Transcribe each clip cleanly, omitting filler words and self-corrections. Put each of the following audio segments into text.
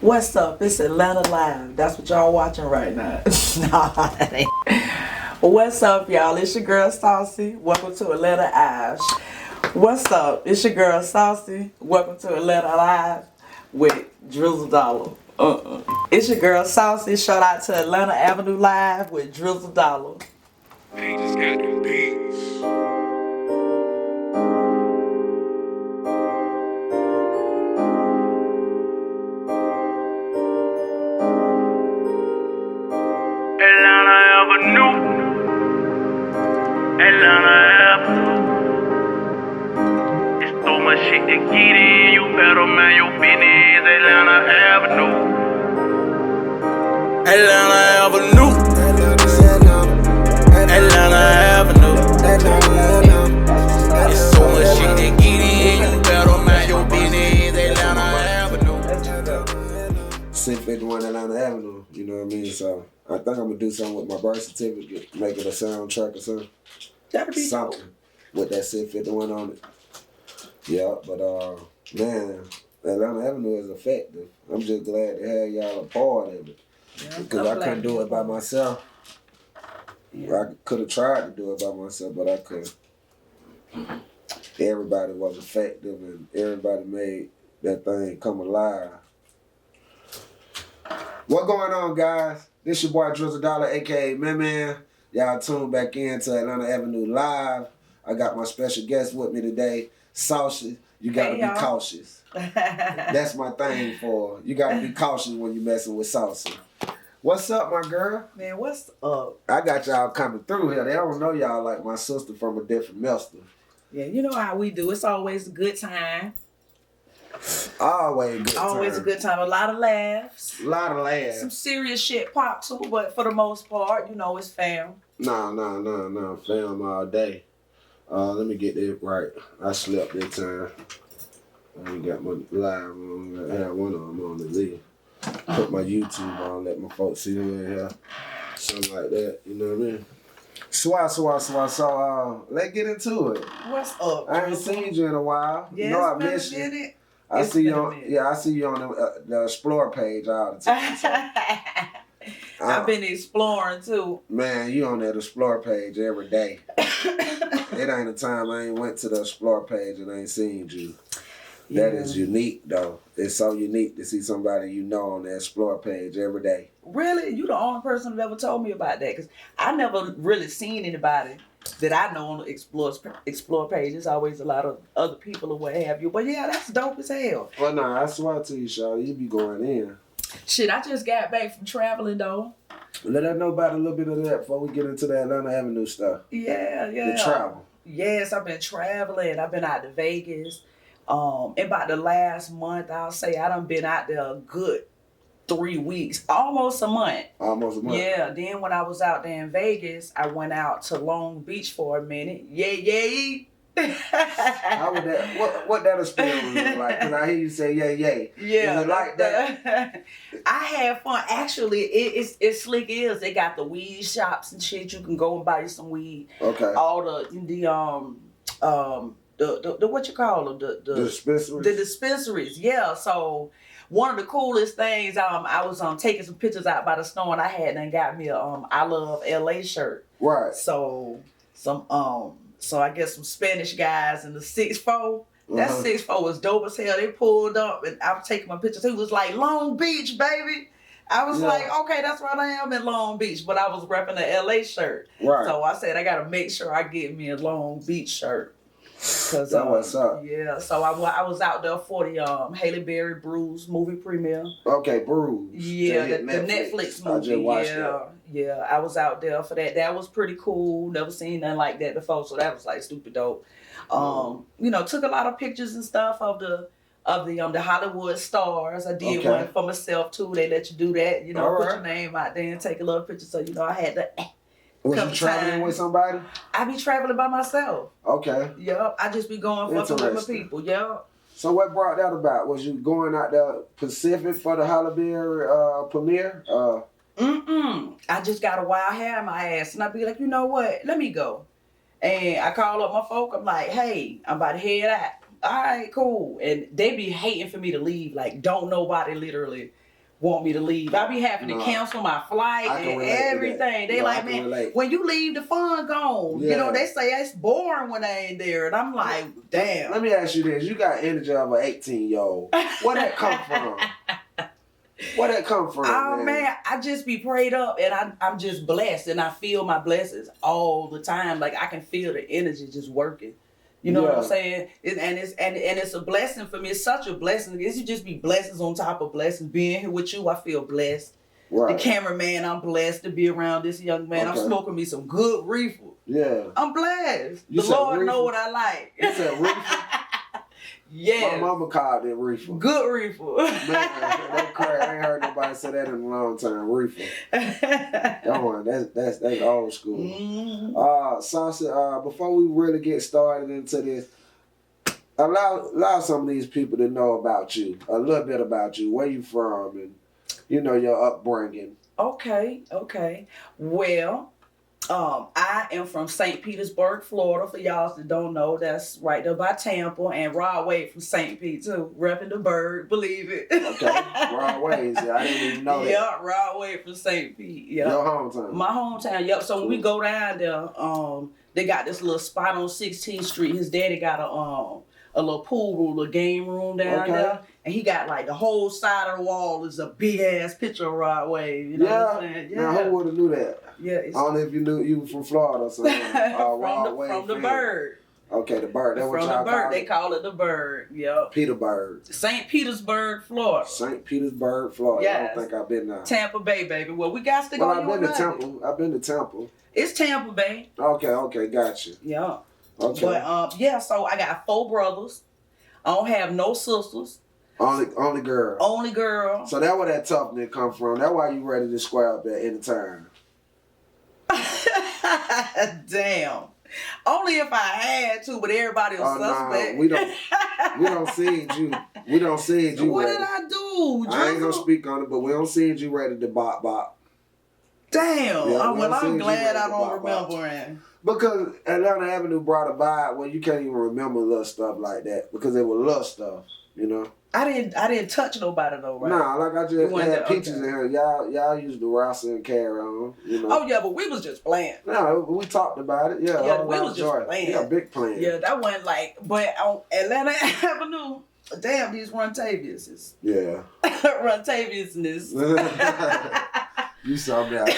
What's up? It's Atlanta Live. That's what y'all watching right now. Nah, that ain't. What's up, y'all? It's your girl Sauci. Welcome to Atlanta Live. What's up? It's your girl Sauci. Welcome to Atlanta Live with Drizzle Dollar. It's your girl Sauci. Shout out to Atlanta Avenue Live with Drizzle Dollar. They just got them beats. Atlanta Avenue. Atlanta Avenue. It's so much shit to get in. You better mind your business. Atlanta Avenue. Atlanta Avenue. Atlanta Avenue. It's so much shit to get in. You better mind your business. Atlanta Avenue. 651 Atlanta Avenue, you know what I mean? So I think I'm gonna do something with my birth certificate, make it a soundtrack or something. That'd be something with that 651 on it. Yeah, but man, Atlanta Avenue is effective. I'm just glad to have y'all a part of it. Yeah, Because I couldn't do it by myself. Yeah. I could have tried to do it by myself, but I couldn't. Everybody was effective and everybody made that thing come alive. What going on, guys? This your boy Drizzle Dollar, aka Man. Y'all tuned back in to Atlanta Avenue Live. I got my special guest with me today, Sauci. You gotta be cautious. That's my thing for you. Gotta be cautious when you messing with Sauci. What's up, my girl? Man, what's up? I got y'all coming through here. They don't know y'all like my sister from a different mister. Yeah, you know how we do. It's always a good time. Always a good time. Always a good time. A lot of laughs. A lot of laughs. Some serious shit pop too, but for the most part, you know, it's fam. No. Film all day. Let me get this right. I slept this time. I ain't got my live on. I had one of them on the lead. Put my YouTube on, let my folks see who in here. Something like that, you know what I mean? So, let's get into it. What's up? I ain't seen you in a while. Yeah, You know I it's been miss a you. minute. I see you on the Explore page all the time. So, I've been exploring too. man, you on that Explore page every day. It ain't a time I ain't went to the Explore page and ain't seen you. Yeah. That is unique, though. It's so unique to see somebody you know on the Explore page every day. Really? You the only person that ever told me about that, because I never really seen anybody that I know on the Explore page. There's always a lot of other people or what have you. But yeah, that's dope as hell. Well, nah, I swear to you, Shawty, you be going in. Shit, I just got back from traveling though. Let us know about a little bit of that before we get into the Atlanta Avenue stuff. Yeah. The travel. Yes, I've been traveling. I've been out to Vegas. In about the last month, I'll say I done been out there a good 3 weeks, almost a month. Almost a month. Yeah, then when I was out there in Vegas, I went out to Long Beach for a minute. Yay. How would that, what that experience look like? Because I hear you say yay. Yeah. Is it like that? I had fun. Actually, it's slick is. They got the weed shops and shit. You can go and buy you some weed. Okay. All the what you call them? The dispensaries? The dispensaries, yeah. So one of the coolest things, I was taking some pictures out by the snow, and I had and got me a I Love LA shirt. Right. So so I guess some Spanish guys in the 6'4". That 6'4" was dope as hell. They pulled up and I was taking my pictures. It was like Long Beach, baby. I was like, okay, that's right, I am in Long Beach, but I was repping the LA shirt. Right. So I said I gotta make sure I get me a Long Beach shirt. Cause what's up? Yeah, so I was out there for the Halle Berry Bruise movie premiere. Okay, Bruise. Yeah, the Netflix movie. I just watched that. Yeah, I was out there for that. That was pretty cool. Never seen nothing like that before, so that was like stupid dope. You know, took a lot of pictures and stuff of the Hollywood stars. I did one for myself too. They let you do that. You know, put your name out there and take a little picture. So you know, I had to. Was you traveling with somebody? I be traveling by myself. Okay. Yep. I just be going fucking with my people. Yep. So what brought that about? Was you going out there Pacific for the Halle Berry premiere? I just got a wild hair in my ass, and I be like, you know what? Let me go. And I call up my folk. I'm like, hey, I'm about to head out. All right, cool. And they be hating for me to leave. Like, don't nobody literally want me to leave. I be having to cancel my flight and everything. They like, man, when you leave, the fun gone. Yeah. You know, they say it's boring when they ain't there. And I'm like, damn. Let me ask you this. You got energy of an 18-year-old. Where that come from? Where that come from? Oh, man, I just be prayed up and I'm just blessed. And I feel my blessings all the time. Like, I can feel the energy just working. You know what I'm saying? And it's a blessing for me. It's such a blessing. It should just be blessings on top of blessings. Being here with you, I feel blessed. Right. The cameraman, I'm blessed to be around this young man. I'm smoking me some good reefer. Yeah. I'm blessed. The Lord reefer? Know what I like. You said reefer? Yeah. My mama called it reefer. Good reefer. Man, that crap. I ain't heard nobody say that in a long time. Reefer. Come on, that's old school. Sauci, before we really get started into this, allow some of these people to know about you, a little bit about you, where you from, and your upbringing. Okay. Well, I am from St. Petersburg, Florida. For y'all that don't know, that's right there by Tampa, and Rod Wade from St. Pete too, repping the bird, believe it. Okay, Rod Wade. I didn't even know that. Yeah, Rod Wade from St. Pete. Yeah, your hometown. My hometown. Yep. So when we go down there, they got this little spot on 16th Street. His daddy got a little pool room, a game room down there. And he got like the whole side of the wall is a big ass picture of Rod Wave. You know what I'm saying? Yeah. Now, who would have knew that? Yeah. I don't know if you knew you were from Florida or something. From the bird. Okay, the bird. That's what y'all from the bird. Call it? They call it the bird. Yep. Petersburg. St. Petersburg, Florida. St. Petersburg, Florida. Yes. I don't think I've been there. Tampa Bay, baby. Well, we got to go. I've been to Temple. I've been to Temple. It's Tampa Bay. Okay, gotcha. Yeah. Okay. But so I got 4 brothers. I don't have no sisters. Only girl. Only girl. So that's where that toughness come from. That's why you ready to square up at any time. Damn. Only if I had to, but everybody was suspect. No, we don't see you. We don't see you. What ready. did I do? I ain't gonna speak on it, but we don't see you ready to bop. Damn. Yeah, I'm glad I don't remember. Because Atlanta Avenue brought a vibe where you can't even remember little stuff like that because it was little stuff, I didn't touch nobody though, right? Nah, like I just had pictures in here. Y'all used to wrestle and carry on, Oh yeah, but we was just playing. No, we talked about it. Yeah, we was just playing. Yeah, big plan. Yeah, that wasn't but on Atlanta Avenue, damn, these Runtaviouses. Yeah. Runtaviousness. You saw me out.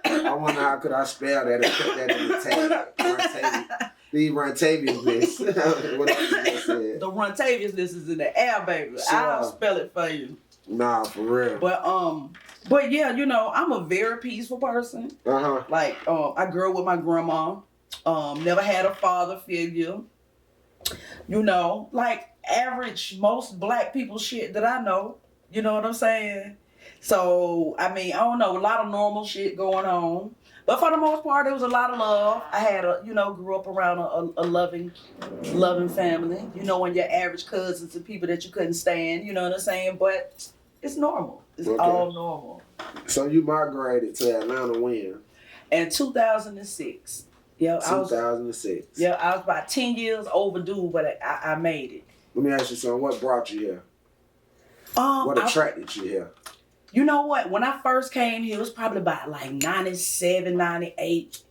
I wonder how could I spell that and put that in the tag. The Runtaviousness. What else you just said? The Runtaviousness is in the air, baby. Sure. I'll spell it for you. Nah, for real. But yeah, I'm a very peaceful person. Like, I grew up with my grandma. Never had a father figure. Like average most black people shit that I know. You know what I'm saying? So, I mean, I don't know, a lot of normal shit going on. But for the most part, there was a lot of love. I had grew up around a loving family. When your average cousins and people that you couldn't stand, you know what I'm saying? But it's normal. It's all normal. So you migrated to Atlanta when? In 2006. Yeah, 2006. I was about 10 years overdue, but I made it. Let me ask you something. What brought you here? What attracted you here? You know what? When I first came here, it was probably about like 97, 98.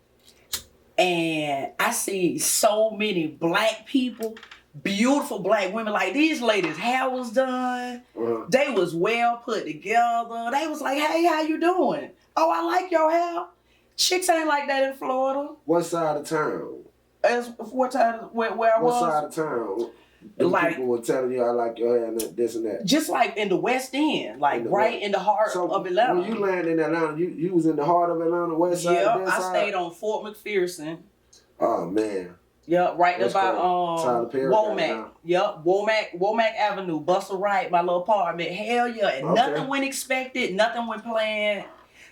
And I see so many black people, beautiful black women. Like these ladies' hair was done. They was well put together. They was like, hey, how you doing? Oh, I like your hair. Chicks ain't like that in Florida. What side of town? Where I was? What side of town? People were telling you I like your hair and this and that. Just like in the West End, in the heart of Atlanta. When you landed in Atlanta, you was in the heart of Atlanta, west side, yeah, I stayed on Fort McPherson. Oh man. Yeah, right there by Womack. Yep, Womack Avenue. Bust a right, my little apartment. Hell yeah, and nothing went expected, nothing went planned.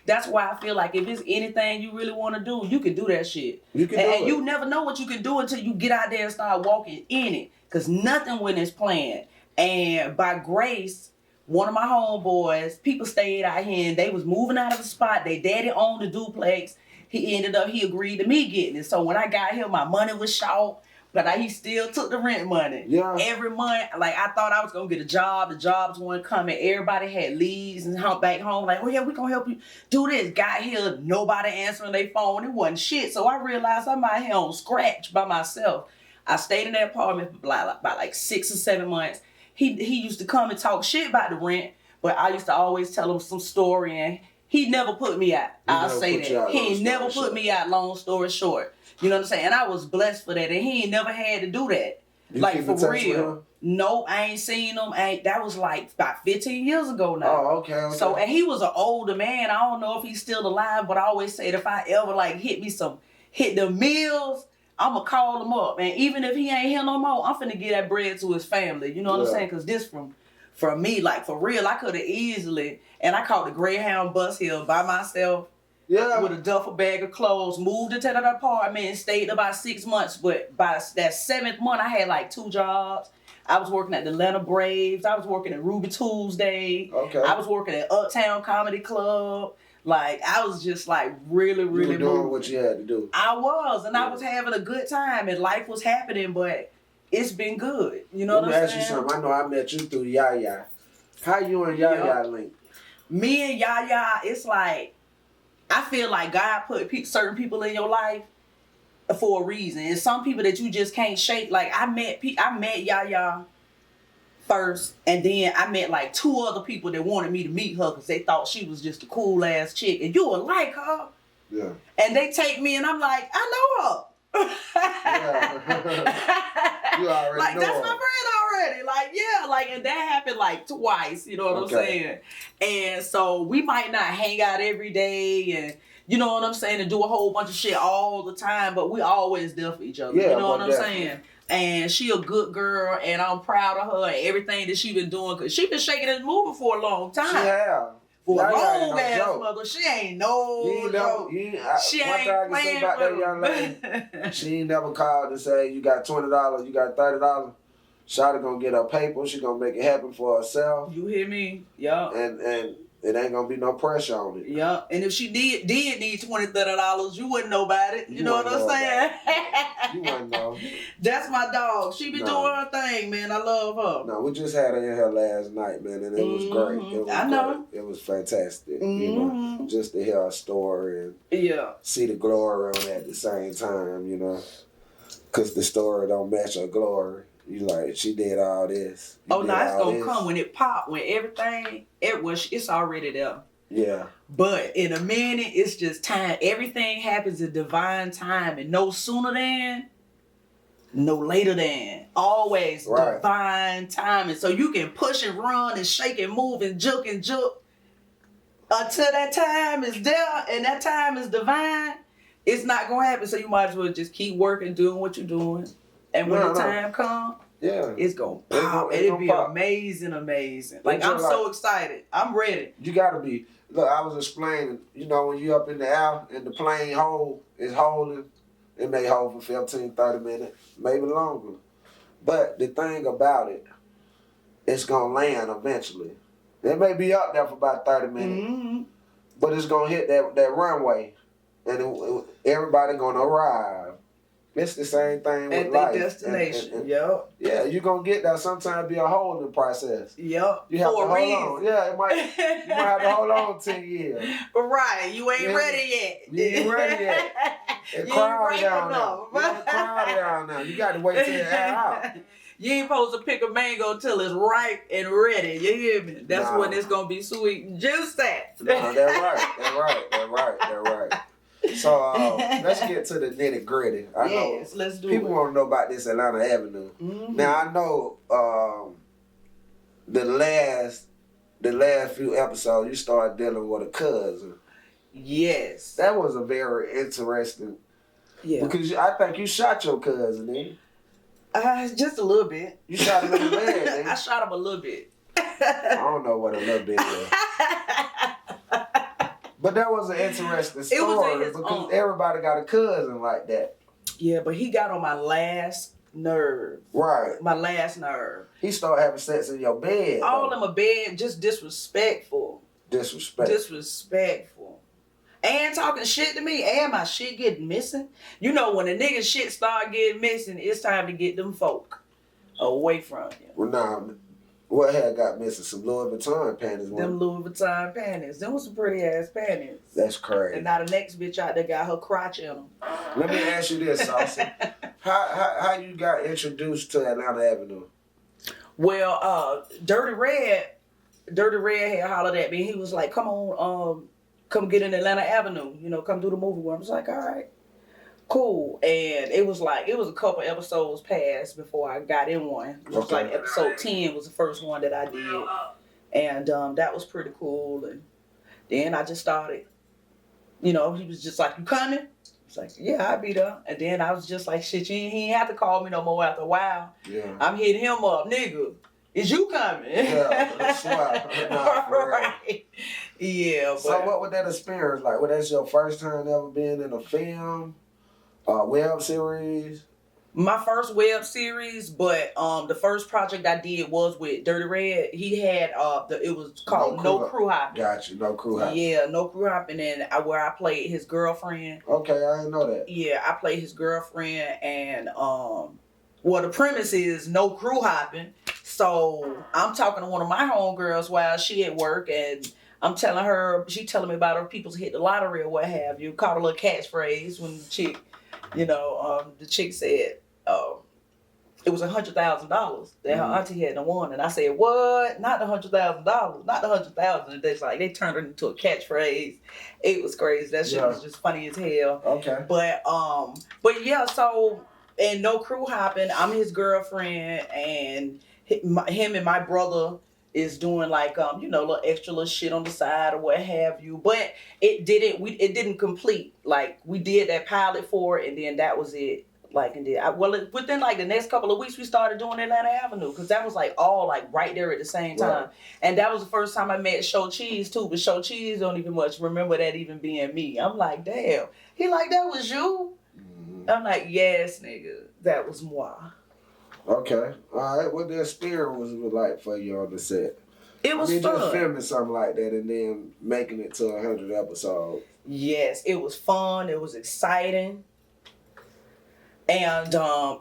That's why I feel like if it's anything you really want to do, you can do that shit. You can do it. And you never know what you can do until you get out there and start walking in it. Because nothing went as planned. And by grace, one of my homeboys, people stayed out here and they was moving out of the spot. They daddy owned the duplex. He agreed to me getting it. So when I got here, my money was short. But he still took the rent money. Yeah. Every month, like I thought I was gonna get a job. The jobs weren't coming. Everybody had leads and humped back home. Like, oh yeah, we gonna help you do this. Got here, nobody answering their phone. It wasn't shit. So I realized I'm out here on scratch by myself. I stayed in that apartment for about like 6 or 7 months. He used to come and talk shit about the rent, but I used to always tell him some story, and he never put me out. I'll say that. He ain't never put me out, long story short. You know what I'm saying? And I was blessed for that. And he ain't never had to do that. Like, for real. No, I ain't seen him. That was like about 15 years ago now. Oh, okay. So, and he was an older man. I don't know if he's still alive, but I always said if I ever like hit the meals, I'm going to call him up. And even if he ain't here no more, I'm finna get that bread to his family. You know what I'm saying? Because this from me, like, for real, I could have easily, and I caught the Greyhound bus here by myself. Yeah. With a duffel bag of clothes, moved into that apartment and stayed about 6 months. But by that 7th month, I had like 2 jobs. I was working at the Atlanta Braves. I was working at Ruby Tuesday. Okay. I was working at Uptown Comedy Club. Like, I was just like really, really doing moving. What you had to do. I was, and I was having a good time, and life was happening, but it's been good. You know what I'm saying? Let me ask you something. I know I met you through Yaya. How you and Yaya link? Me and Yaya, it's like, I feel like God put certain people in your life for a reason. And some people that you just can't shake. Like, I met Yaya first, and then I met like 2 other people that wanted me to meet her because they thought she was just a cool ass chick. And you would like her. Yeah. And they take me, and I'm like, I know her. You already like, know that's her. my friend already. Like, yeah, like, and that happened like twice, you know what I'm saying? And so we might not hang out every day, and you know what I'm saying, and do a whole bunch of shit all the time, but we always there for each other. You know what I'm saying? And she a good girl, and I'm proud of her and everything that she been doing, because she been shaking and moving for a long time. She have. For a long ass mother. She ain't no joke. She ain't playing about that young lady. She ain't never called and say, you got $20, you got $30. Shawty gonna get her paper. She gonna make it happen for herself. You hear me? Yeah. And it ain't gonna be no pressure on it. Yeah. And if she did need $20, $30, you wouldn't know about it. You know what I'm saying? You wouldn't know. That's my dog. She be doing her thing, man. I love her. No, we just had her in here last night, man, and it was great. It was great. It was fantastic. You know, just to hear her story and see the glory on it at the same time, you know. Because the story don't match her glory. You like, she did all this. Oh, no, it's going to come when it pop, when everything, it's already there. Yeah. But in a minute, it's just time. Everything happens in divine time, and no sooner than, no later than. Always divine timing. So you can push and run and shake and move and juke until that time is there and that time is divine. It's not going to happen. So you might as well just keep working, doing what you're doing. And when the time comes, it's going to pop. It'll be amazing. Like, I'm so excited. I'm ready. You got to be. Look, I was explaining, you know, when you up in the air and the plane is holding, it may hold for 15, 30 minutes, maybe longer. But the thing about it, it's going to land eventually. It may be up there for about 30 minutes, but it's going to hit that runway, and everybody going to arrive. It's the same thing with life. At their destination. Yep. Yeah, you're going to get there. Sometimes be a holding process. Yep. You have to hold on. Yeah, you might have to hold on 10 years. Right. You ain't ready yet. You ain't ready yet. It's crowded down now. It's crowded down now. You got to wait till it's out. You ain't supposed to pick a mango till it's ripe and ready. You hear me? That's when it's going to be sweet and juicy. No, that's right. So let's get to the nitty gritty. Yes, let's do it. People want to know about this Atlanta Avenue. Now I know the last few episodes you started dealing with a cousin. Yes, that was a very interesting. Yeah, because I think you shot your cousin, didn't you? Just a little bit. You shot him in the leg, didn't you? I shot him a little bit. I don't know what a little bit is. But that was an interesting story because everybody got a cousin like that. Yeah, but he got on my last nerve. Right. My last nerve. He started having sex in your bed. All in my bed, just disrespectful. Disrespectful. and talking shit to me, and my shit getting missing. You know, when a nigga shit start getting missing, it's time to get them folk away from you. Well, nah, what had got missing? Some Louis Vuitton panties. Them Louis Vuitton panties. Them was some pretty ass panties. That's crazy. And now the next bitch out there got her crotch in them. Let me ask you this, Sauci. How you got introduced to Atlanta Avenue? Well, Dirty Red had hollered at me. He was like, "Come on, come get in Atlanta Avenue. You know, come do the movie." Where I was like, "All right, cool." And it was a couple episodes past before I got in one. It was like episode 10 was the first one that I did, and that was pretty cool. And then I just started. You know, he was just like, "You coming?" It's like, "Yeah, I'll be there." And then I was just like, "Shit, he ain't have to call me no more after a while." Yeah. I'm hitting him up, "Nigga, is you coming?" Yeah, that's why. Nah, for real. Right. Yeah. But So what was that experience like? Was that your first time ever being in a film, web series? my first web series, but the first project I did was with Dirty Red. He had it was called No Crew Hopping. Got you, No Crew Hopping. Yeah, No Crew Hopping, and where I played his girlfriend. Okay, I didn't know that. Yeah, I played his girlfriend, and well, the premise is no crew hopping. So I'm talking to one of my homegirls while she at work, and I'm telling her, she telling me about her people's hit the lottery or what have you. Caught a little catchphrase when the chick, the chick said it was $100,000 that her auntie had won, and I said, "What? Not the $100,000? Not the 100,000?" And they turned it into a catchphrase. It was crazy. That shit was just funny as hell. Okay. But yeah, so. And No Crew Hopping, I'm his girlfriend, and him and my brother is doing like little extra little shit on the side or what have you. But it didn't complete. Like we did that pilot for it, and then that was it. Like and then within like the next couple of weeks we started doing Atlanta Avenue, because that was like all like right there at the same time. Right. And that was the first time I met Show Cheese too. But Show Cheese don't even much remember that even being me. I'm like, damn. He like, that was you? I'm like, yes, nigga, that was moi. Okay. All right. What the experience was like for you on the set? It was fun. Just filming something like that and then making it to 100 episodes. Yes, it was fun. It was exciting. And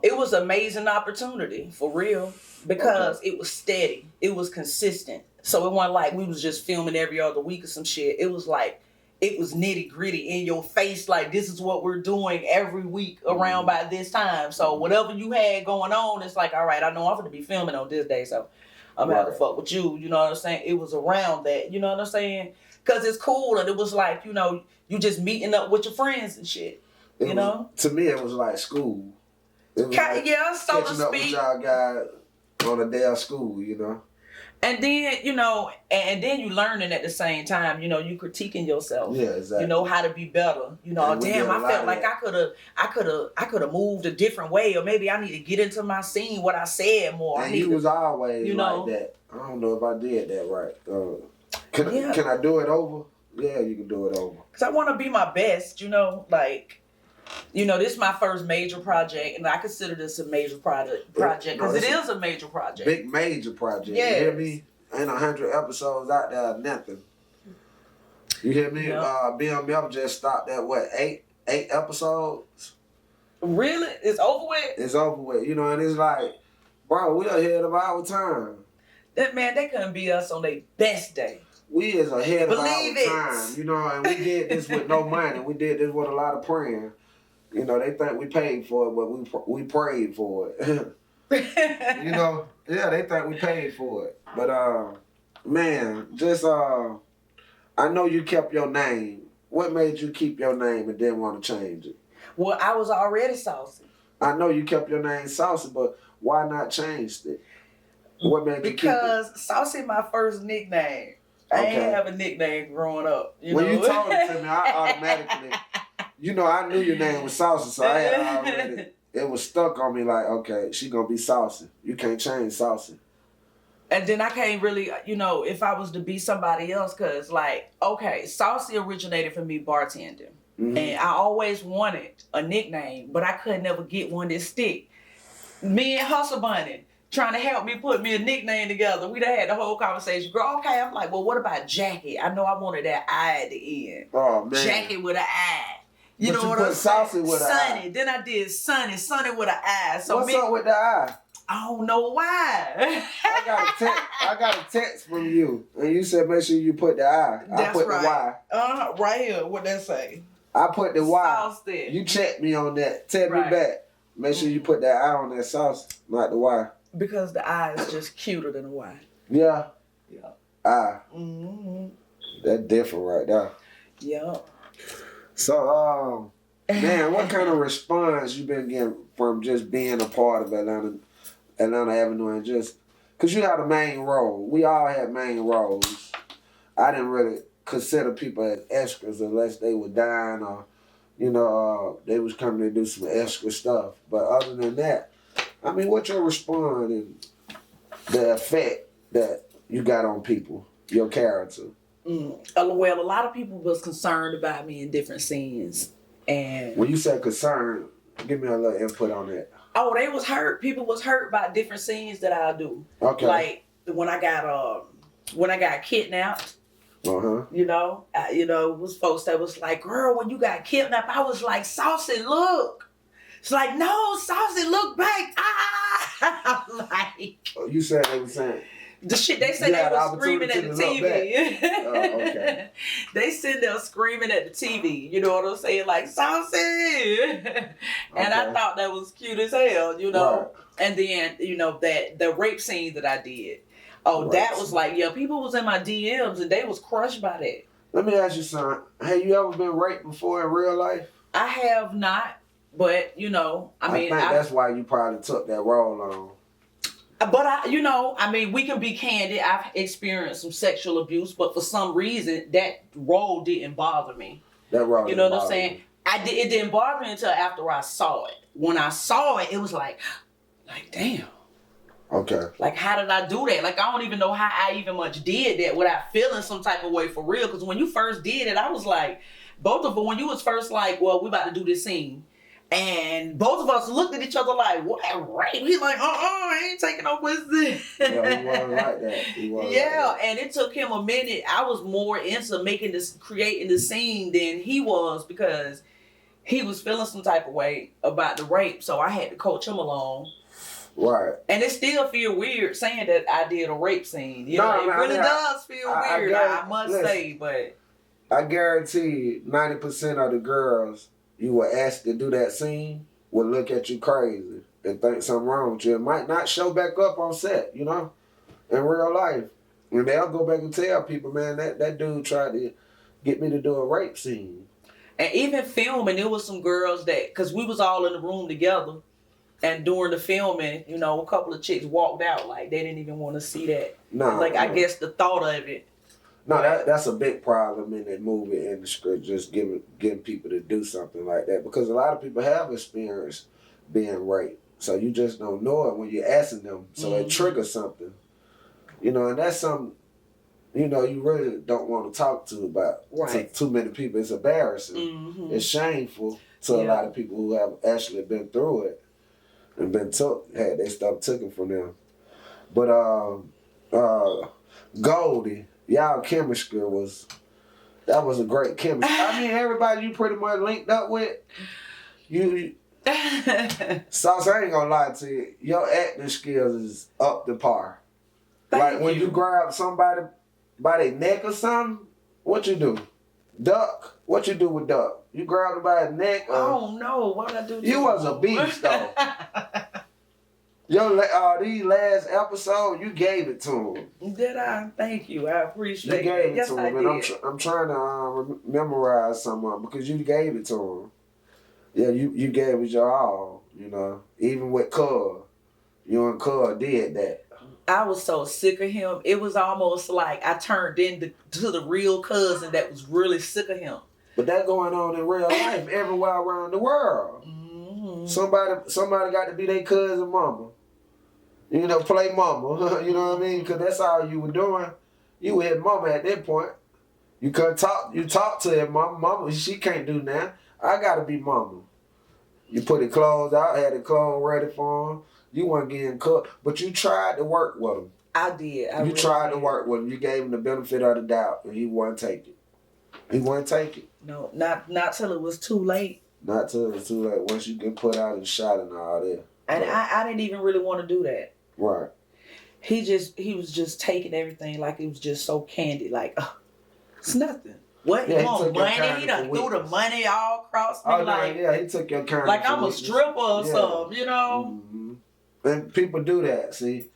it was an amazing opportunity, for real, because it was steady. It was consistent. So it wasn't like we was just filming every other week or some shit. It was like, it was nitty gritty in your face. Like, this is what we're doing every week around by this time. So whatever you had going on, it's like, all right, I know I'm going to be filming on this day. So I'm going to have to fuck with you. You know what I'm saying? It was around that. You know what I'm saying? Because it's cool. And it was like, you just meeting up with your friends and shit. To me, it was like school. It was like so to catching up with speak. y'all guys on a day of school, And then, and then you learning at the same time, you critiquing yourself. Yeah, exactly. How to be better. Damn, I felt like I could have moved a different way, or maybe I need to get into my scene, what I said more. And you was always like that. I don't know if I did that right. Can I do it over? Yeah, you can do it over. Because I want to be my best, this is my first major project, and I consider this a major project because it is a major project. Big major project. Yes. You hear me? Ain't 100 episodes out there, nothing. You hear me? Yeah. BMF just stopped at what, eight episodes? Really? It's over with? It's over with. And it's like, bro, we ahead of our time. Man, they couldn't be us on their best day. We is ahead of our it. time. And we did this with no money. We did this with a lot of praying. They think we paid for it, but we prayed for it. Yeah, they think we paid for it. But, man, just, I know you kept your name. What made you keep your name and didn't want to change it? Well, I was already Sauci. I know you kept your name Sauci, but why not change it? What made you keep it? Because Sauci my first nickname. I ain't have a nickname growing up. When you told it to me, I automatically... I knew your name was Sauci, so I had already, it was stuck on me like, okay, she gonna be Sauci. You can't change Sauci. And then I can't really, if I was to be somebody else, because Sauci originated from me bartending. Mm-hmm. And I always wanted a nickname, but I could never get one that stick. Me and Hustle Bunny, trying to help me put me a nickname together. We done had the whole conversation. Girl, okay, I'm like, well, what about Jackie? I know I wanted that I at the end. Oh man. Jackie with an I. You But know you what put I'm saying? Sauci with an Sunny. I. Then I did Sunny with an I. So What's up with the I? I don't know why. I got a text from you, and you said make sure you put the I. I put the Y. Right here. What that say? I put the Y. Sauci. You check me on that. Tell me back. Make sure you put that I on that sauce, not the Y. Because the I is just cuter than the Y. Yeah. Yeah. I. Mm-hmm. That's different right there. Yeah. So, man, what kind of response you been getting from just being a part of Atlanta Avenue and just, because you had a main role. We all had main roles. I didn't really consider people as extras unless they were dying or, they was coming to do some extra stuff. But other than that, I mean, what's your response and the effect that you got on people, your character? Well, a lot of people was concerned about me in different scenes. And when you say concern, give me a little input on that. Oh, they was hurt. People was hurt by different scenes that I do. Okay. Like when I got kidnapped. It was folks that was like, girl, when you got kidnapped, I was like, Sauci, look. It's like, no, Sauci, look back. Ah, like. You said they were saying. The shit they said they was screaming at the TV. Okay. They sitting there screaming at the TV. You know what I'm saying? Like, Sauci. And I thought that was cute as hell, Right. And then, that the rape scene that I did. Oh, Right. that was like, people was in my DMs and they was crushed by that. Let me ask you something. Have you ever been raped before in real life? I have not, but, I think that's why you probably took that role on. But we can be candid. I've experienced some sexual abuse, but for some reason, that role didn't bother me. That role, you know what I'm saying? It didn't bother me until after I saw it. When I saw it, it was like, damn. Okay. Like, how did I do that? Like, I don't even know how I even much did that without feeling some type of way for real. Because when you first did it, I was like, both of them, when you was first like, well, we about to do this scene. And both of us looked at each other like, what, rape? He's like, I ain't taking no pussy. Yeah, he wasn't like that. And it took him a minute. I was more into creating the scene than he was because he was feeling some type of way about the rape. So I had to coach him along. Right. And it still feel weird saying that I did a rape scene. It really does feel weird, I must say, but I guarantee 90% of the girls you were asked to do that scene would look at you crazy and think something wrong with you. It might not show back up on set, in real life. And they'll go back and tell people, man, that dude tried to get me to do a rape scene. And even filming, there was some girls because we was all in the room together, and during the filming, a couple of chicks walked out like they didn't even want to see that. I guess the thought of it. No, that's a big problem in the movie industry, just getting people to do something like that. Because a lot of people have experienced being raped. So you just don't know it when you're asking them. So it triggers something. And that's something, you really don't want to talk to about. Right. To too many people. It's embarrassing. Mm-hmm. It's shameful to a lot of people who have actually been through it and had their stuff taken from them. But Goldie, y'all chemistry was a great chemistry. I mean, everybody you pretty much linked up with, Sauci, I ain't gonna lie to you, your acting skills is up to par. Thank when you grab somebody by their neck or something, what you do? Duck? What you do with Duck? You grab him by the neck? Oh no, what I do? You was a beast though. These last episode, you gave it to him. Did I? Thank you. I appreciate it. You gave it Yes, to I him, and did. I'm trying to memorize some of them because you gave it to him. Yeah, you gave it your all, Even with Cub, you and Cub did that. I was so sick of him. It was almost like I turned into the real cousin that was really sick of him. But that going on in real life everywhere around the world. Mm-hmm. Somebody got to be their cousin mama. Play mama. You know what I mean? Because that's all you were doing. You were his mama at that point. You couldn't talk. You talk to him, mama. Mama, she can't do that. I got to be mama. You put the clothes out, had the clothes ready for him. You weren't getting cooked, but you tried to work with him. I did. You tried to work with him. You gave him the benefit of the doubt, and he wouldn't take it. He wouldn't take it. No, not till it was too late. Not till it was too late. Once you get put out and shot and all that. And I didn't even really want to do that. Right. He was just taking everything like it was just so candy. Like, it's nothing. What? Yeah, you want money? He done threw the money all across me. He took your kind. Like I'm a stripper or something, you know? Mm-hmm. And people do that, see?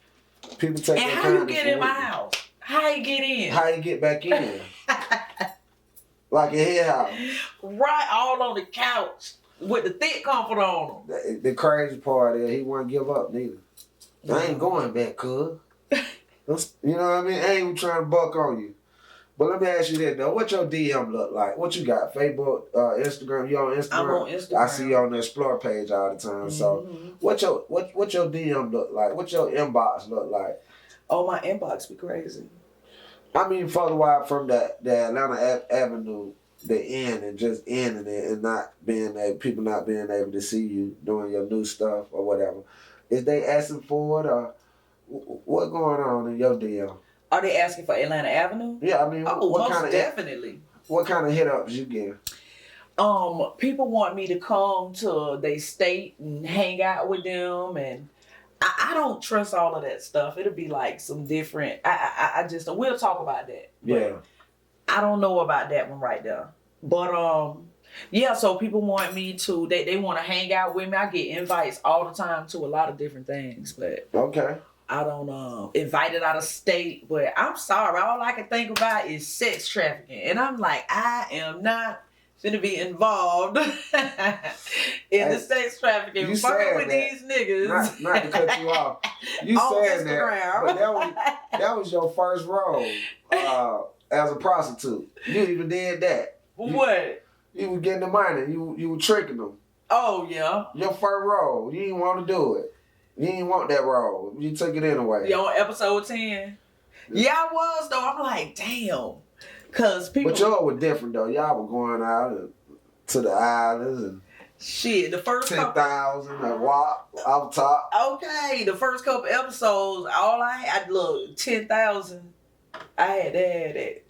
People take and your how you get in my house? How you get in? How you get back in? Like in his house. Right, all on the couch with the thick comfort on him. The crazy part is he wouldn't give up neither. I ain't going back, cuz. You know what I mean? I ain't even trying to buck on you. But let me ask you this though. What your DM look like? What you got? Facebook, Instagram? You on Instagram? I'm on Instagram. I see you on the Explore page all the time. So what your DM look like? What your inbox look like? Oh, my inbox be crazy. I mean, further wide from the Atlanta Avenue, the end and just ending it and not being able, people not being able to see you doing your new stuff or whatever. Is they asking for it or what going on in your DM? Are they asking for Atlanta Avenue? Yeah, I mean, what kind of definitely. What kind of hit ups you get? People want me to come to their state and hang out with them, and I don't trust all of that stuff. It'll be like some different. I just we'll talk about that. Yeah. I don't know about that one right there, but yeah. So people want me to. They want to hang out with me. I get invites all the time to a lot of different things, but okay. I don't invited out of state, but I'm sorry. All I can think about is sex trafficking. And I'm like, I am not finna be involved in the sex trafficking. You fucking with these niggas. Not to cut you off. You saying that, but that was your first role as a prostitute. You even did that. What? You were getting the money. You were tricking them. Oh, yeah. Your first role. You didn't want to do it. You didn't want that role. You took it anyway. You on episode 10? Yeah, I was, though. I'm like, damn. Because people... But y'all were different, though. Y'all were going out to the islands and... Shit, the first 10,000 a walk off top. Okay, the first couple episodes, all I look, 10,000. I had to have that.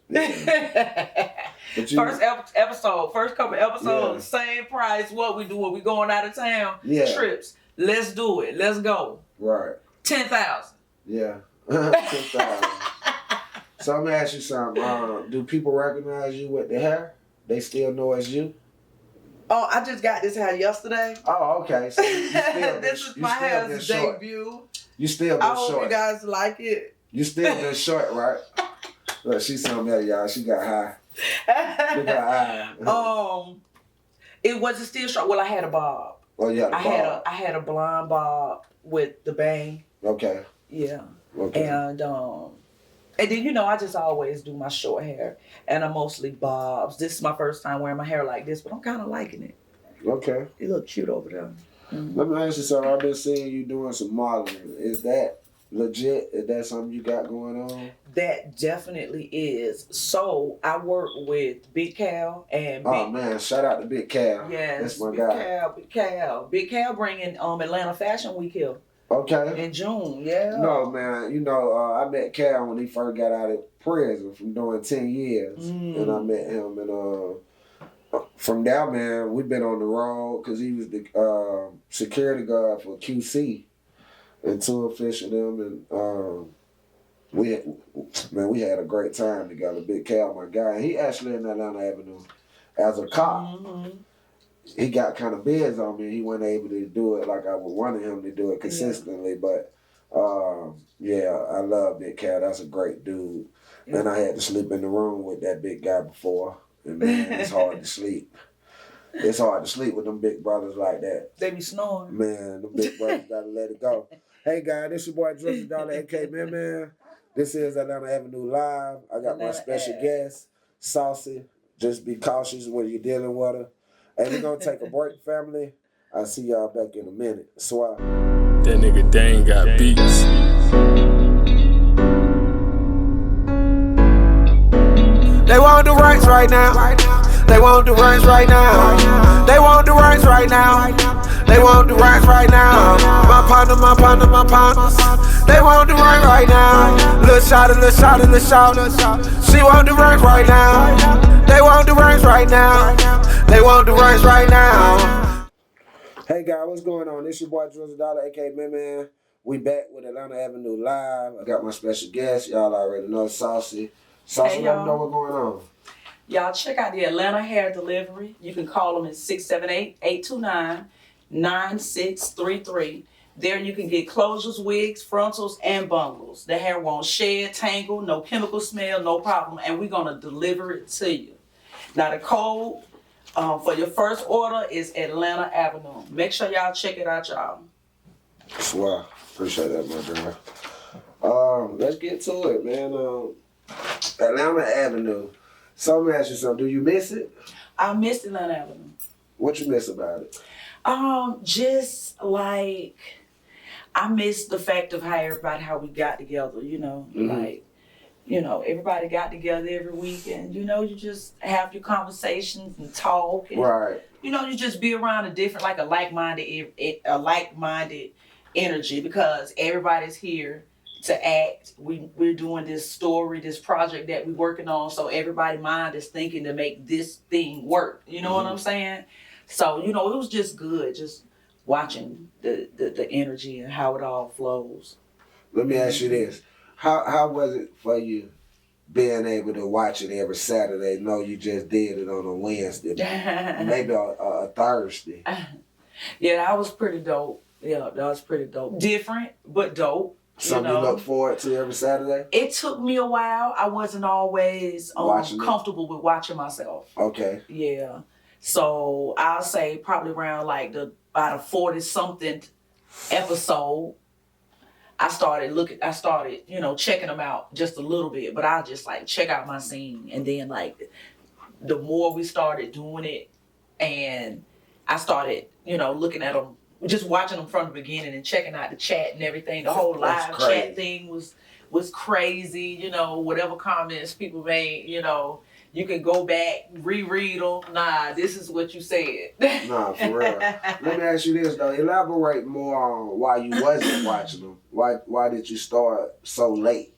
First couple episodes, same price. What we doing? We going out of town? Yeah. Trips. Let's do it. Let's go. Right. 10,000. Yeah. 10,000. So let me ask you something. Do people recognize you with the hair? They still know it's you? Oh, I just got this hair yesterday. Oh, okay. So you still this is my hair's debut. You still been I hope short. you guys like it. You still been short, right? Look, she's something else, y'all. She got high. She got high. It wasn't still short. Well, I had a bob. Oh, yeah, I had a blonde bob with the bang. Okay. Yeah. Okay. And then I just always do my short hair, and I mostly bobs. This is my first time wearing my hair like this, but I'm kind of liking it. Okay. You look cute over there. Mm-hmm. Let me ask you something. I've been seeing you doing some modeling. Is that legit? Is that something you got going on? That definitely is. So I work with Big Cal and man, shout out to Big Cal. Yes, that's my guy. Big Cal bringing Atlanta Fashion Week here. Okay. In June, yeah. No, man. I met Cal when he first got out of prison from doing 10 years, and I met him, and from there, man, we've been on the road because he was the security guard for QC and Tour Fish and them, and we had a great time together. Big Cal, my guy, and he actually in Atlanta Avenue as a cop. Mm-hmm. He got kind of biz on me. He wasn't able to do it like I would want him to do it consistently, but I love Big Cal. That's a great dude. Yeah. And I had to sleep in the room with that big guy before, and man, it's hard to sleep. It's hard to sleep with them big brothers like that. They be snoring. Man, them big brothers gotta let it go. Hey guys, this your boy Drizzle, AK Man. This is Atlanta Avenue Live. I got my special guest, Sauci. Just be cautious when you're dealing with her. Hey, we're gonna take a break, family. I'll see y'all back in a minute. Swap. That nigga Dane got beats. They want the rights right now. They want the rights right now. They want the rights right now. They want the rights right now. My partner, my partner, my partners. They want the right now. Little shot, little shot, little shot. She want the rights right now. They want the rights right now. They want the rights right now. Hey guys, what's going on? This your boy Drizzle, aka Man. We back with Atlanta Avenue Live. I got my special guest. Y'all already know Sauci. Sauci, Hey, let me know what's going on. Y'all check out the Atlanta Hair Delivery. You can call them at 678-829-9633. There you can get closures, wigs, frontals, and bundles. The hair won't shed, tangle, no chemical smell, no problem. And we're going to deliver it to you. Now the code for your first order is Atlanta Avenue. Make sure y'all check it out, y'all. Swell. Appreciate that, my girl. Let's get to it, man. Atlanta Avenue. So let me ask you something. Do you miss it? I missed Atlanta Avenue. What you miss about it? Just like I miss the fact of how we got together, you know, like, you know, everybody got together every weekend, you know, you just have your conversations and talk and, Right. you know, you just be around a like-minded energy because everybody's here to act. We're doing this story, this project that we're working on, so everybody's mind is thinking to make this thing work. You know what I'm saying? So, you know, it was just good, just watching the energy and how it all flows. Let me ask you this. How was it for you being able to watch it every Saturday? No, you just did it on a Wednesday, maybe a Thursday. Yeah, that was pretty dope. Yeah, that was pretty dope. Different, but dope. Something you look forward to every Saturday? It took me a while. I wasn't always comfortable with watching myself. Okay. Yeah. So I'll say probably around like about a 40-something episode, I started, you know, checking them out just a little bit. But I just like check out my scene. And then like the more we started doing it and I started, you know, looking at them, just watching them from the beginning and checking out the chat and everything. The whole live chat thing was crazy. You know, whatever comments people made, you know, you can go back, reread them. Nah, this is what you said. Nah, for real. Let me ask you this though. Elaborate more on why you wasn't watching them. Why did you start so late?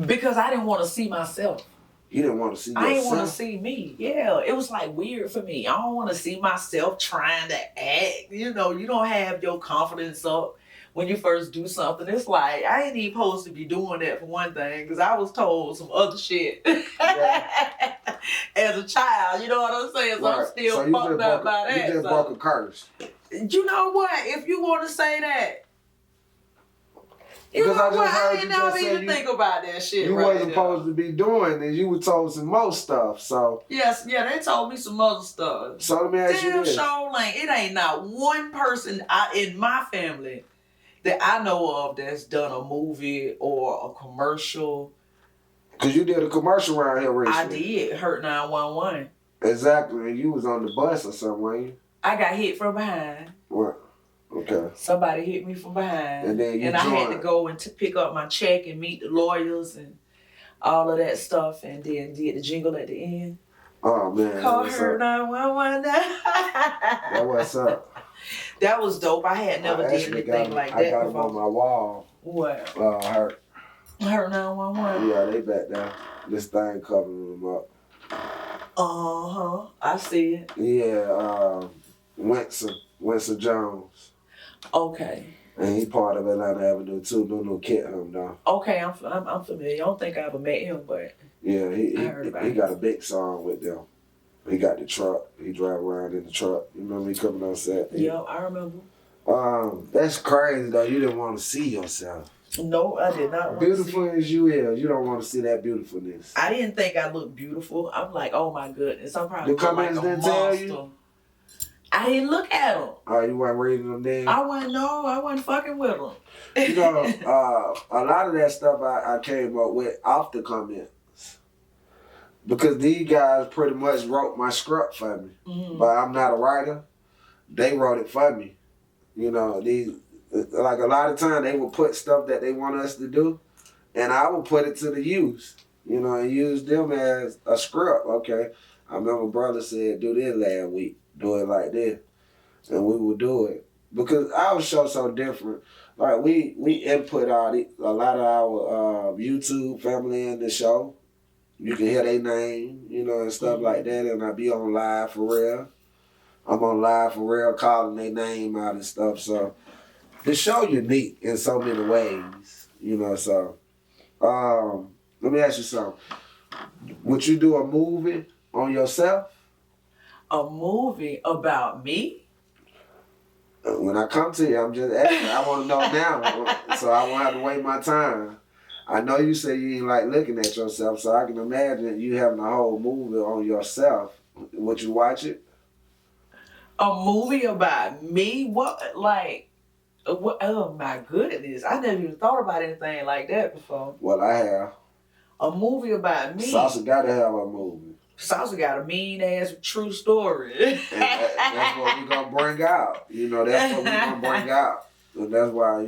Because I didn't want to see myself. You didn't want to see yourself? I didn't want to see me. Yeah, it was like weird for me. I don't want to see myself trying to act. You know, you don't have your confidence up when you first do something. It's like, I ain't even supposed to be doing that for one thing, because I was told some other shit as a child. You know what I'm saying? So I'm still fucked up by that. You just broke a curse. You know what? If you want to say that, you Because know I just what? heard I you didn't just say even think about that shit. You wasn't supposed to be doing this. You were told some more stuff. So yes, yeah, they told me some other stuff. So let me ask you this. Damn, it ain't not one person in my family that I know of that's done a movie or a commercial. Because you did a commercial around here recently. I did. Hurt 911. Exactly. And you was on the bus or something, weren't you? I got hit from behind. What? Okay. Somebody hit me from behind. And then I had to go and pick up my check and meet the lawyers and all of that stuff, and then did the jingle at the end. Oh, man. Call her 911. That what's up? That was dope. I had never did anything like that before. I got them on my wall. What? Hurt 911. Yeah, they back there. This thing covering them up. Uh-huh. I see it. Yeah, Winston Jones. Okay. And he part of Atlanta Avenue too. No kid him though. Okay, I'm familiar. I don't think I ever met him, but yeah, he got a big song with them. He got the truck. He drive around in the truck. You remember me coming on set? Yeah, I remember. That's crazy though. You didn't want to see yourself. No, I did not. Beautiful as you is, you don't want to see that beautifulness. I didn't think I looked beautiful. I'm like, oh my goodness, I'm probably the comments like a didn't monster. Tell you? I didn't look at them. Oh, you weren't reading them then? I wasn't fucking with them. You know, a lot of that stuff I came up with off the comments. Because these guys pretty much wrote my script for me. Mm-hmm. But I'm not a writer. They wrote it for me. You know, like a lot of times they will put stuff that they want us to do, and I will put it to the use. You know, and use them as a script. Okay, I remember brother said, do this last week. Do it like this. and we would do it because our show's so different. Like we input a lot of our YouTube family in the show. You can hear their name, and stuff like that, and I be on live for real. I'm on live for real, calling their name out and stuff. So the show unique in so many ways, So let me ask you something. Would you do a movie on yourself? A movie about me? When I come to you, I'm just asking. I want to know now, so I won't have to wait my time. I know you say you ain't like looking at yourself, so I can imagine you having a whole movie on yourself. Would you watch it? A movie about me? What, like, what? Oh my goodness. I never even thought about anything like that before. Well, I have. A movie about me? Sauci got to have a movie. Sauci got a mean-ass true story. And that's what we're going to bring out. That's what we're going to bring out. And that's why,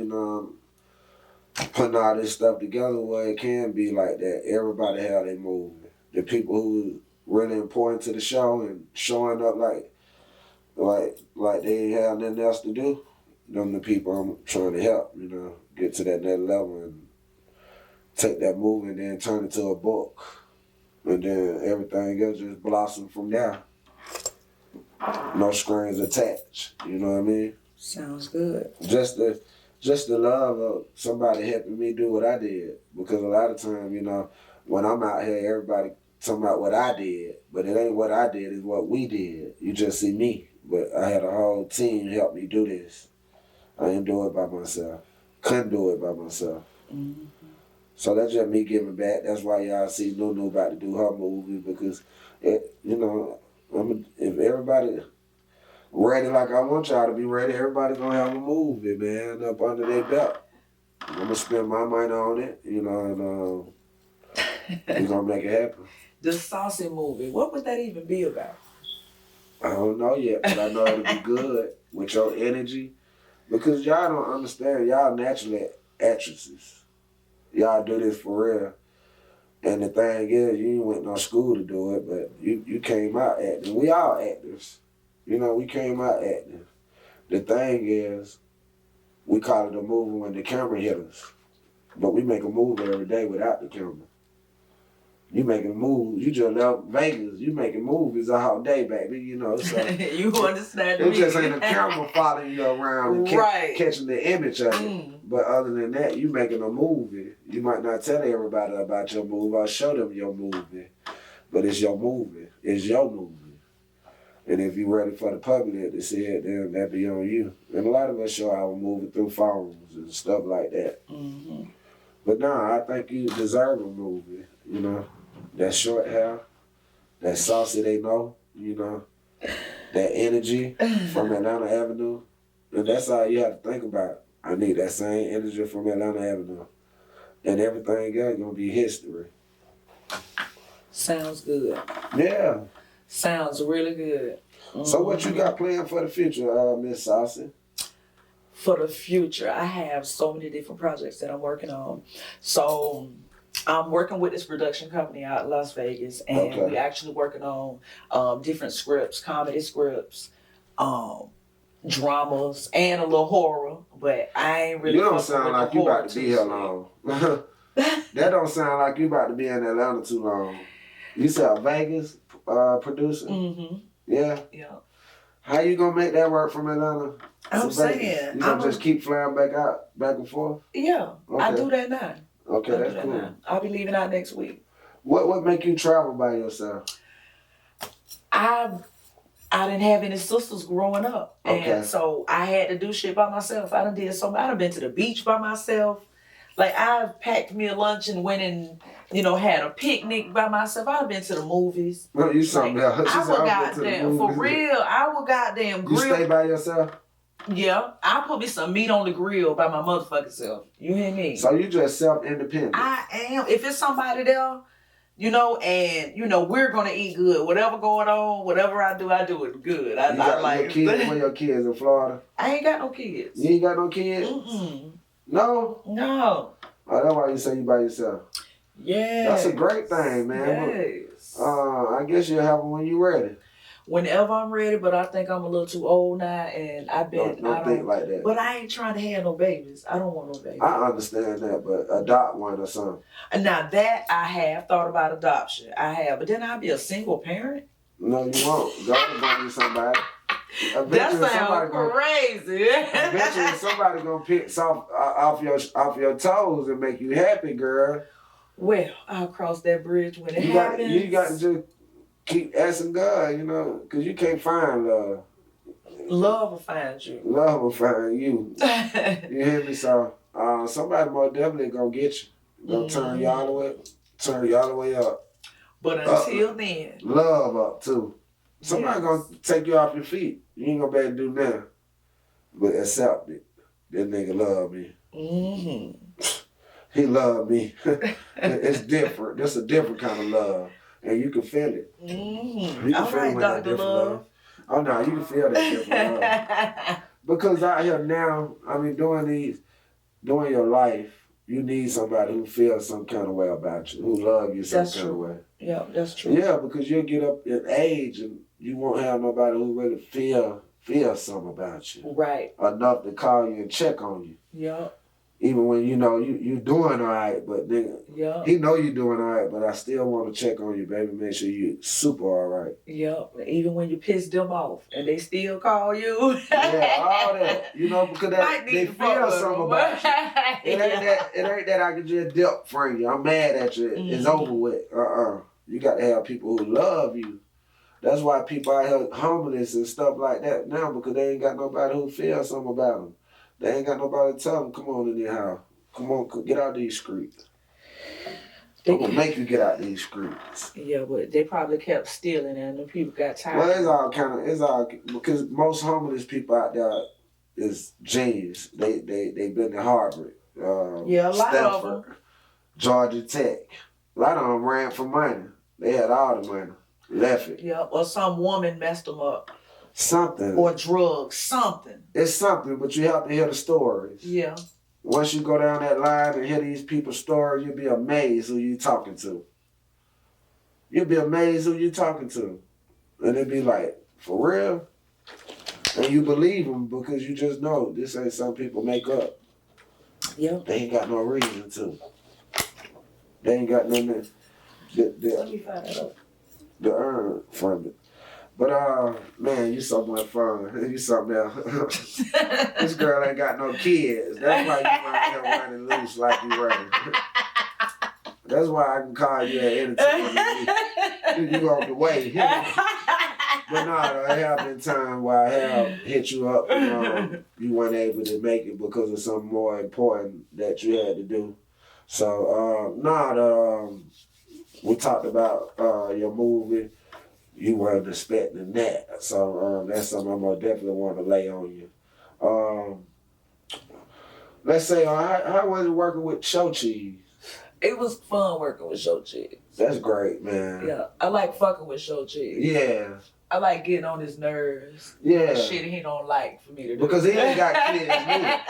putting all this stuff together where it can be like that. Everybody have their movie. The people who really important to the show and showing up like they ain't have nothing else to do. Them the people I'm trying to help, get to that next level and take that movie and then turn it to a book. And then everything else just blossom from there. No strings attached. You know what I mean? Sounds good. Just the love of somebody helping me do what I did. Because a lot of times, when I'm out here, everybody talking about what I did. But it ain't what I did, it's what we did. You just see me. But I had a whole team help me do this. I didn't do it by myself. Couldn't do it by myself. Mm-hmm. So that's just me giving back. That's why y'all see Nunu about to do her movie because, if everybody ready like I want y'all to be ready, everybody gonna have a movie, man, up under their belt. I'm gonna spend my money on it, and we're gonna make it happen. The Sauci movie, what would that even be about? I don't know yet, but I know it'll be good with your energy because y'all don't understand. Y'all naturally actresses. Y'all do this for real. And the thing is, you ain't went no school to do it, but you came out acting. We all actors. We came out acting. The thing is, we call it a movie when the camera hit us. But we make a movie every day without the camera. You making movies. You just left Vegas. You making movies all day, baby. So you understand it me. just ain't a camera following you around and catching the image of it. But other than that, you making a movie. You might not tell everybody about your movie or show them your movie. But it's your movie. It's your movie. And if you're ready for the public to see it, then that be on you. And a lot of us show our movie through phones and stuff like that. Mm-hmm. But no, I think you deserve a movie. That short hair, that saucy they know, that energy from Atlanta Avenue. And that's all you have to think about. I need that same energy from Atlanta Avenue. And everything else gonna be history. Sounds good. Yeah. Sounds really good. Mm-hmm. So what you got planned for the future, Miss Sauci? For the future, I have so many different projects that I'm working on. So I'm working with this production company out in Las Vegas, and we're actually working on different scripts, comedy scripts, dramas, and a little horror. But I ain't really. You don't sound like you about to be here long. That don't sound like you about to be in Atlanta too long. You said Vegas producer? Mm-hmm. Yeah? Yeah. How you gonna make that work from Atlanta? I'm saying. You gonna just keep flying back and forth? Yeah. Okay. I do that now. Okay, that's cool. Now. I'll be leaving out next week. What make you travel by yourself? I didn't have any sisters growing up. And so I had to do shit by myself. I done been to the beach by myself. Like, I've packed me a lunch and went and, had a picnic by myself. I've been to the movies. No, you something else. I would goddamn, for real, I would goddamn grill. You stay by yourself? Yeah. I put me some meat on the grill by my motherfucking self. You hear me? So you just self-independent? I am. If it's somebody there, and, we're going to eat good. Whatever going on, whatever I do it good. Where your kids in Florida? I ain't got no kids. You ain't got no kids? Mm-mm. No? No. Oh, that's why you say you by yourself. Yeah. That's a great thing, man. Yes. I guess you'll have them when you're ready. Whenever I'm ready, but I think I'm a little too old now, and I bet Don't think like that. But I ain't trying to have no babies. I don't want no babies. I understand that, but adopt one or something. Now that I have thought about adoption, I have, but then I'll be a single parent. No, you won't. God bring you somebody. That sounds crazy. Eventually, somebody gonna pick some off your toes and make you happy, girl. Well, I'll cross that bridge when it happens. You got to just keep asking God, you know, because you can't find love. Love will find you. Love will find you. You hear me? So somebody more definitely gonna get you. Gonna turn you all the way up. But until then, love up too. Somebody gonna take you off your feet. You ain't gonna be able to do nothing but accept it. That nigga love me. He love me. It's different. That's a different kind of love, and you can feel it. You can feel that different love. Oh no, you can feel that different love. Because out here now, I mean, during your life, you need somebody who feels some kind of way about you, who love you some kind of way. Yeah, that's true. Yeah, because you'll get up in age and you won't have nobody who really feel something about you. Right. Enough to call you and check on you. Yeah. Even when you know you doing all right, but nigga, he know you doing all right, but I still want to check on you, baby. Make sure you super all right. Yep. Even when you piss them off and they still call you. Yeah, all that. You know, because they feel something about you. It ain't that I can just dip from you. I'm mad at you. It's over with. You got to have people who love you. That's why people out here homeless and stuff like that now, because they ain't got nobody who feels something about them. They ain't got nobody to tell them, come on in your house. Come on, get out these streets. I'm going to make you get out these streets. Yeah, but they probably kept stealing and the people got tired. Well, it's all because most homeless people out there is genius. They been to Harvard, a lot Stanford, of them. Georgia Tech. A lot of them ran for money. They had all the money. Left it. Yeah, or some woman messed them up. Something. Or drugs, something. It's something, but you have to hear the stories. Yeah. Once you go down that line and hear these people's stories, you'll be amazed who you talking to. You'll be amazed who you talking to. And it'd be like, for real? And you believe them because you just know this ain't something people make up. Yeah. They ain't got no reason to. They ain't got nothing Let me find that out. to earn from it. But man, you so much fun. You something else. This girl ain't got no kids. That's why you out here running loose like you running. That's why I can call you at any time. You on the way. But no, there have been times where I have hit you up and you weren't able to make it because of something more important that you had to do. So we talked about your movie. You weren't expecting that. So that's something I'm gonna definitely want to lay on you. Let's say, how was it working with Sauci? It was fun working with Sauci. That's great, man. Yeah, I like fucking with Sauci. Yeah. I like getting on his nerves. Yeah. The shit he don't like for me to do. Because he ain't got kids neither.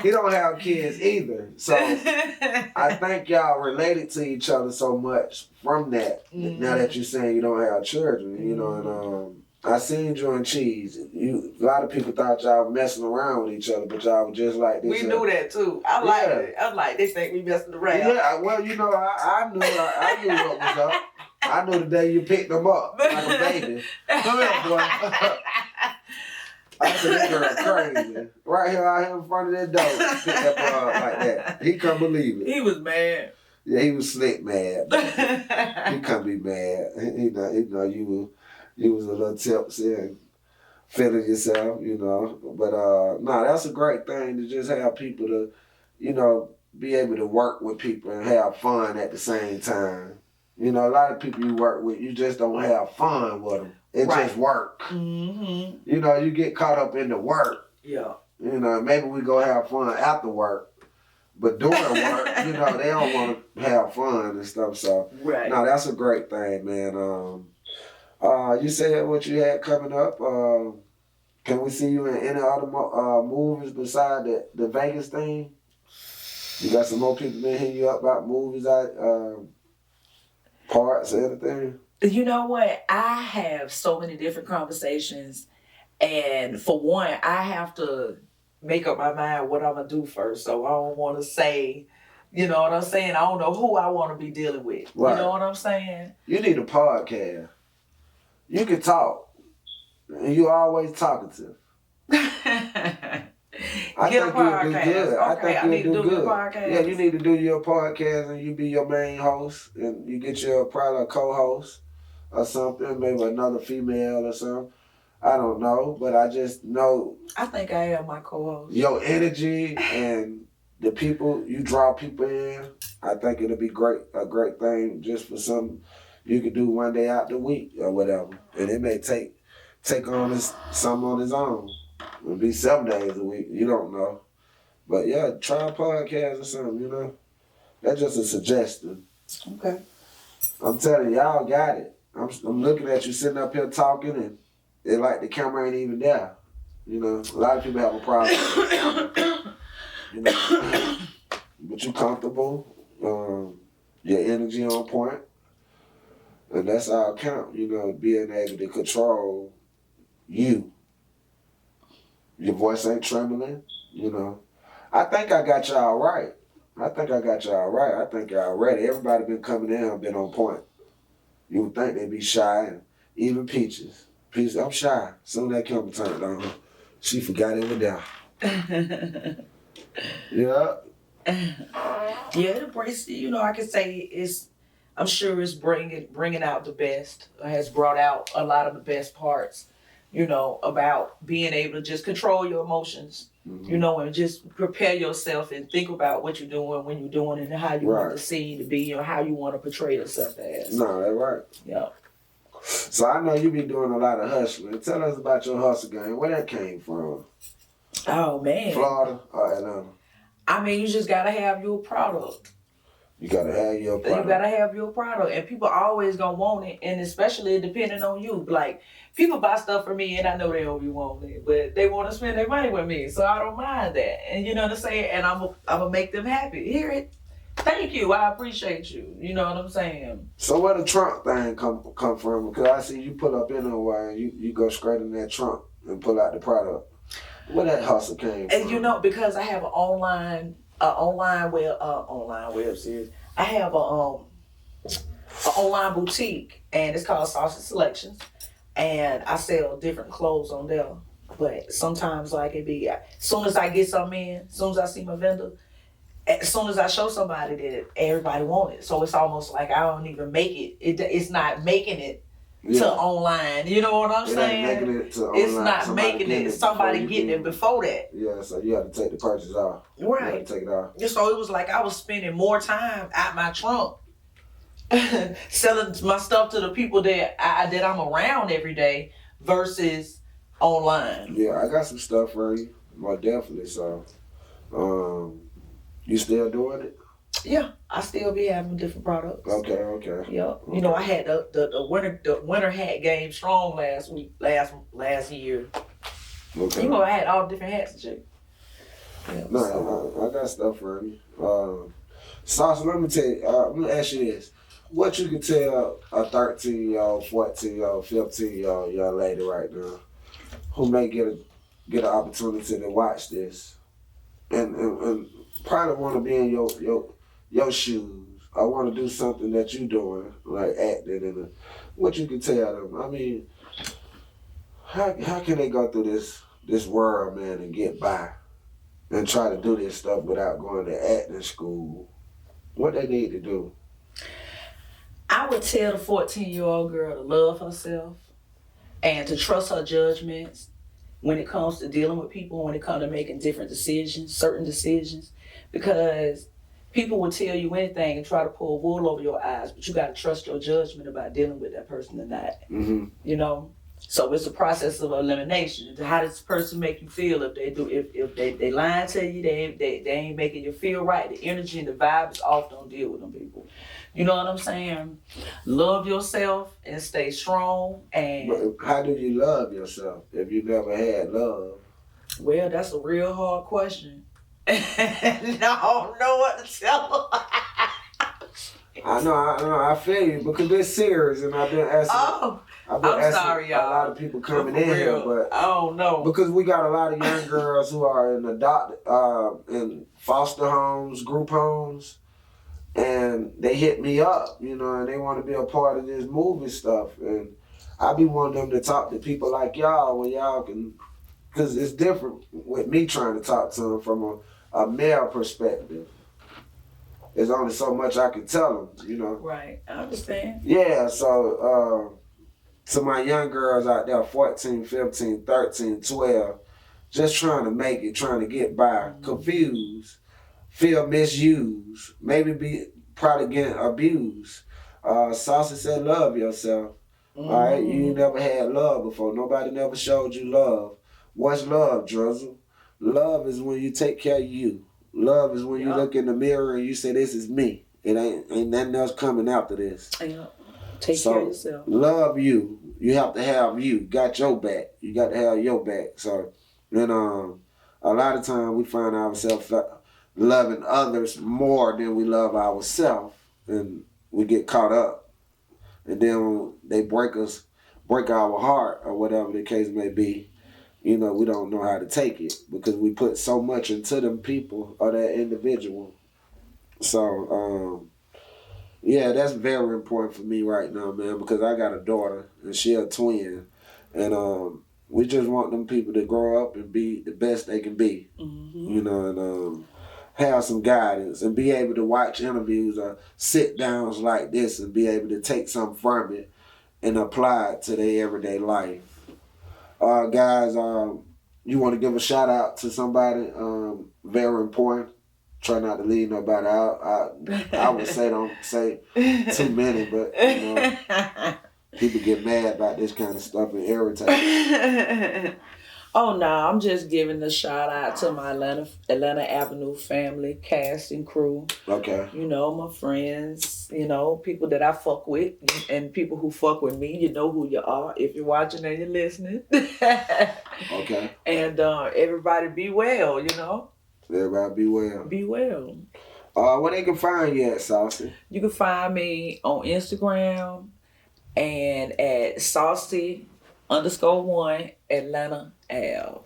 He don't have kids either. So I think y'all related to each other so much from that. Now that you're saying you don't have children, you know, and I seen you and Cheese. A lot of people thought y'all were messing around with each other, but y'all were just like this. We knew that too. I like it. I'm like, they think we messing around. Yeah, well, you know, I knew what was up. I knew the day you picked them up like a baby. Come here, boy. I said, this girl crazy. Right here out here in front of that door. Pick that boy up like that. He couldn't believe it. He was mad. Yeah, he was slick mad. He couldn't be mad. He know you was a little tipsy and feeling yourself, you know. But that's a great thing to just have people to, you know, be able to work with people and have fun at the same time. You know, a lot of people you work with, you just don't have fun with them. It just work. Mm-hmm. You know, you get caught up in the work. Yeah. You know, maybe we go have fun after work. But during work, you know, they don't want to have fun and stuff. So, no, that's a great thing, man. You said what you had coming up. Can we see you in any other movies besides the Vegas thing? You got some more people been hitting you up about movies, parts, or anything? You know what? I have so many different conversations, and for one, I have to make up my mind what I'm gonna do first. So I don't want to say, you know what I'm saying? I don't know who I want to be dealing with. Right. You know what I'm saying? You need a podcast. You can talk. And you always talkative. I Get a think you'll do podcast. good. Okay, I need to do good. your podcast. Yeah, you need to do your podcast and you be your main host and you get your probably a co-host or something, maybe another female or something. I don't know, but I just know I think I am my co-host. your energy and the people, you draw people in. I think it'll be a great thing just for something you could do one day out the week or whatever. And it may take on something on its own. It'll be 7 days a week. You don't know. But yeah, try a podcast or something, you know. That's just a suggestion. Okay. I'm telling you, y'all got it. I'm looking at you sitting up here talking and it's like the camera ain't even there. You know, a lot of people have a problem. You know, but you comfortable. Your energy on point. And that's all count, you know, being able to control you. Your voice ain't trembling, you know. I think I got y'all right. I think y'all ready. Everybody been coming in and been on point. You would think they'd be shy, and even Peaches. Peaches, I'm shy. Soon that camera turned on, she forgot it was there. Yeah. Yeah, the brace, you know, I can say I'm sure it's bringing out the best, has brought out a lot of the best parts, you know, about being able to just control your emotions, you know, and just prepare yourself and think about what you're doing when you're doing it and how you want the scene to be or how you want to portray yourself as. No, that's right. Yeah. So I know you be doing a lot of hustling. Tell us about your hustle game. Where that came from? Oh, man. Florida or Atlanta? I mean, you just got to have your product. You gotta have your product. You gotta have your product, and people always gonna want it, and especially depending on you. Like, people buy stuff for me, and I know they don't be wanting it, but they want to spend their money with me, so I don't mind that. And you know what I'm saying? And I'm gonna make them happy. Hear it? Thank you. I appreciate you. You know what I'm saying? So where the trunk thing come from? Because I see you pull up in a while, and you go straight in that trunk and pull out the product. Where that hustle came from? And you know, because I have an online web series. I have a online boutique, and it's called Sauci Selections, and I sell different clothes on there. But sometimes, like, it be as soon as I get something in, as soon as I see my vendor, as soon as I show somebody that everybody want it, so it's almost like I don't even make it. It's not making it to online. You know what I'm saying? Making it to it's online. not making it. Somebody getting it before that. Yeah, so you have to take the purchase off. Right. You have to take it off. So it was like I was spending more time out my trunk selling my stuff to the people that I'm around every day versus online. Yeah, I got some stuff for you. More definitely. So, you still doing it? Yeah, I still be having different products. Okay. Yeah, Okay. you know, I had the winter hat game strong last year. Okay. You know, I had all different hats and shit. Yeah, No, I got stuff for you. Sauci, let me tell you. Let me ask you this: what you can tell a 13-year-old, 14-year-old, 15-year-old young lady right now who may get an opportunity to watch this and probably want to be in your shoes. I want to do something that you doing, like acting, and what you can tell them. I mean, how can they go through this world, man, and get by and try to do this stuff without going to acting school? What they need to do? I would tell the 14-year-old girl to love herself and to trust her judgments when it comes to dealing with people, when it comes to making different decisions, certain decisions, because people will tell you anything and try to pull wool over your eyes, but you got to trust your judgment about dealing with that person or not. Mm-hmm. You know, so it's a process of elimination. How does this person make you feel if they lying to you, they ain't making you feel right, the energy and the vibe is off, don't deal with them people. You know what I'm saying? Love yourself and stay strong. And But how do you love yourself if you never had love? Well, that's a real hard question. I don't know what to tell her. I know, I feel you because it's serious, and I've been asking. Oh, I've been I'm asking sorry, y'all. a lot of people coming For in here, real. but I don't know. because we got a lot of young girls who are in foster homes, group homes, and they hit me up, you know, and they want to be a part of this movie stuff, and I be wanting them to talk to people like y'all when y'all can, because it's different with me trying to talk to them from a male perspective. There's only so much I can tell them, you know. Right, I understand. Yeah, so to my young girls out there, 14, 15, 13, 12, just trying to make it, trying to get by, confused, feel misused, maybe probably getting abused. Sauci said, love yourself. All right, you never had love before. Nobody never showed you love. What's love, Drizzle? Love is when you take care of you. Love is when you look in the mirror and you say, this is me. It ain't nothing else coming after this. Yeah. Take care of yourself. Love you. You have to have you. Got your back. You got to have your back. So, then a lot of times we find ourselves loving others more than we love ourselves, and we get caught up. And then they break our heart, or whatever the case may be. You know, we don't know how to take it because we put so much into them people or that individual. So, yeah, that's very important for me right now, man, because I got a daughter and she a twin. And we just want them people to grow up and be the best they can be, you know, and have some guidance and be able to watch interviews or sit downs like this and be able to take something from it and apply it to their everyday life. Guys, you want to give a shout out to somebody very important? Try not to leave nobody out. I would say don't say too many, but you know, people get mad about this kind of stuff and irritate. Oh no, I'm just giving a shout out to my Atlanta Avenue family, cast and crew. Okay. You know, my friends, you know, people that I fuck with and people who fuck with me, you know who you are if you're watching and you're listening. Okay. And everybody be well, you know. Everybody be well. Be well. Where they can find you at, Sauci? You can find me on Instagram and at Sauci _1 Atlanta Ave.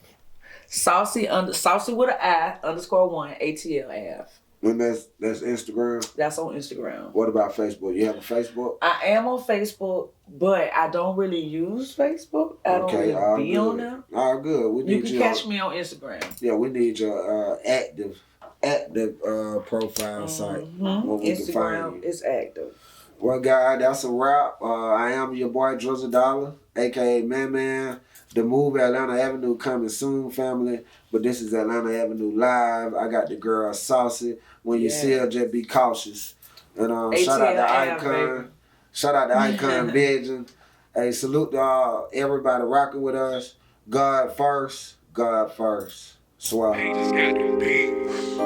Sauci with an I _1 ATL Ave. And that's Instagram? That's on Instagram. What about Facebook? You have a Facebook? I am on Facebook, but I don't really use Facebook. I don't really be on there. All right, good. You can catch me on Instagram. Yeah, we need your active profile site. Where we can find you. Is active. Well, guys, that's a wrap. I am your boy Drizzle Dollar, a.k.a. Man. The movie Atlanta Avenue coming soon, family. But this is Atlanta Avenue Live. I got the girl Sauci. When you see her, just be cautious. And shout out to Icon. Shout out to Icon Vision. Hey, salute to everybody rocking with us. God first. God first. Swallow. Hey, just got them beats.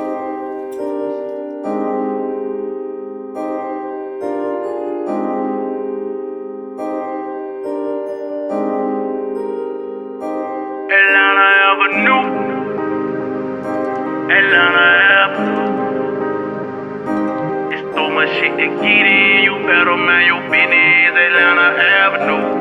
Shit to get in, you better mind your business, Atlanta Avenue.